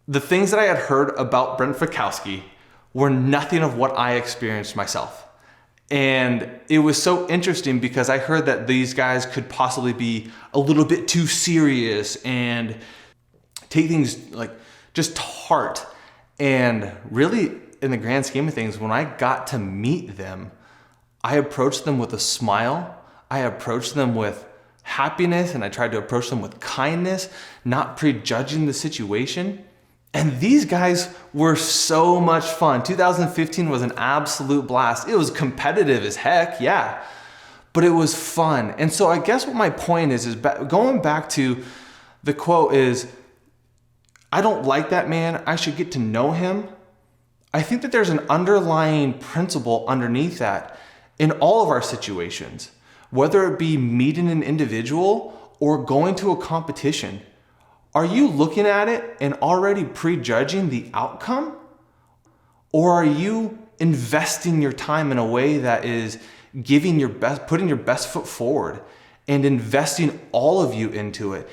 the things that I had heard about Brent Fikowski were nothing of what I experienced myself. And it was so interesting because I heard that these guys could possibly be a little bit too serious and take things like just to heart. And really, in the grand scheme of things, when I got to meet them, I approached them with a smile. I approached them with happiness, and I tried to approach them with kindness, not prejudging the situation. And these guys were so much fun. 2015 was an absolute blast. It was competitive as heck, yeah, but it was fun. And so I guess what my point is going back to the quote is, I don't like that man, I should get to know him. I think that there's an underlying principle underneath that in all of our situations, whether it be meeting an individual or going to a competition. Are you looking at it and already prejudging the outcome? Or are you investing your time in a way that is giving your best, putting your best foot forward and investing all of you into it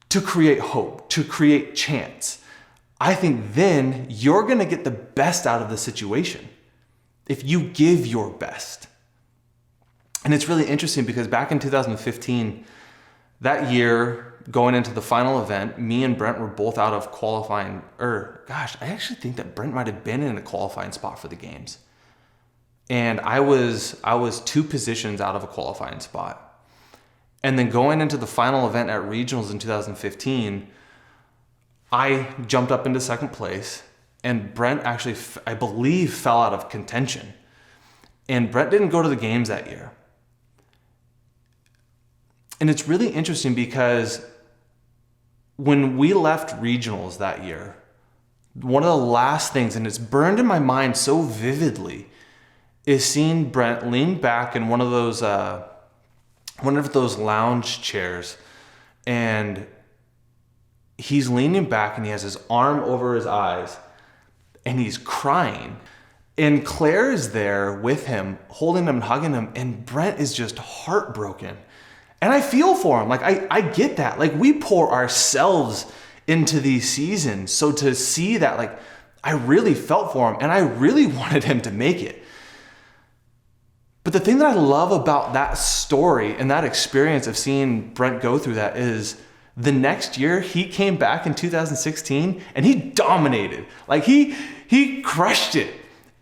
to create hope, to create chance? I think then you're gonna get the best out of the situation if you give your best. And it's really interesting because back in 2015, that year, going into the final event, me and Brent were both out of qualifying, I actually think that Brent might have been in a qualifying spot for the games. And I was 2 positions out of a qualifying spot. And then going into the final event at regionals in 2015, I jumped up into second place, and Brent actually, I believe, fell out of contention. And Brent didn't go to the games that year. And it's really interesting because when we left regionals that year, one of the last things, and it's burned in my mind so vividly, is seeing Brent lean back in one of those lounge chairs, and he's leaning back and he has his arm over his eyes and he's crying. And Claire is there with him, holding him and hugging him, and Brent is just heartbroken. And I feel for him. Like, I get that. Like, we pour ourselves into these seasons. So to see that, like, I really felt for him and I really wanted him to make it. But the thing that I love about that story and that experience of seeing Brent go through that is the next year he came back in 2016 and he dominated. Like, he crushed it.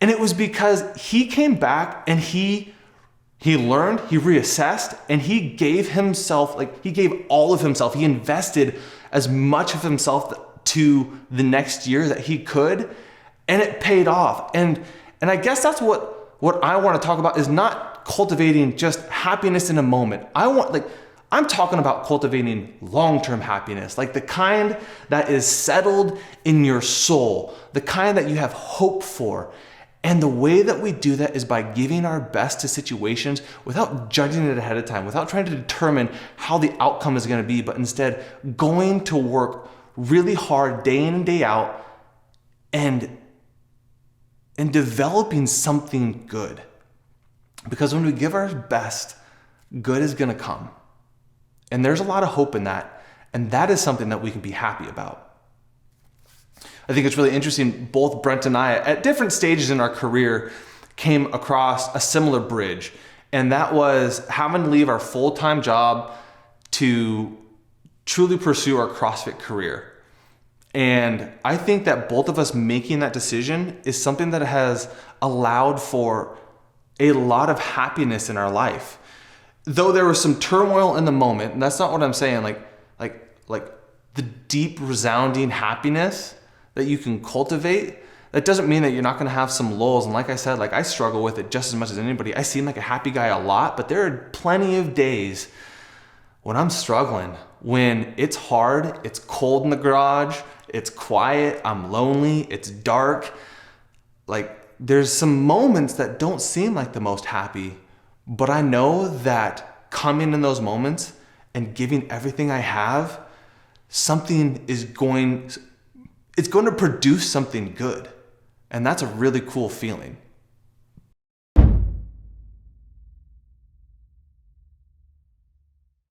And it was because he came back and he learned, he reassessed, and he gave himself, like, he gave all of himself. He invested as much of himself to the next year that he could, and it paid off. And I guess that's what I want to talk about, is not cultivating just happiness in a moment. I'm talking about cultivating long-term happiness, like the kind that is settled in your soul, the kind that you have hope for. And the way that we do that is by giving our best to situations without judging it ahead of time, without trying to determine how the outcome is going to be, but instead going to work really hard day in and day out and developing something good. Because when we give our best, good is going to come. And there's a lot of hope in that. And that is something that we can be happy about. I think it's really interesting, both Brent and I, at different stages in our career, came across a similar bridge. And that was having to leave our full-time job to truly pursue our CrossFit career. And I think that both of us making that decision is something that has allowed for a lot of happiness in our life. Though there was some turmoil in the moment, and that's not what I'm saying, like the deep resounding happiness that you can cultivate, that doesn't mean that you're not going to have some lulls. And like I said, like, I struggle with it just as much as anybody. I seem like a happy guy a lot, but there are plenty of days when I'm struggling, when it's hard, it's cold in the garage, it's quiet, I'm lonely, it's dark. Like, there's some moments that don't seem like the most happy, but I know that coming in those moments and giving everything I have, it's going to produce something good. And that's a really cool feeling.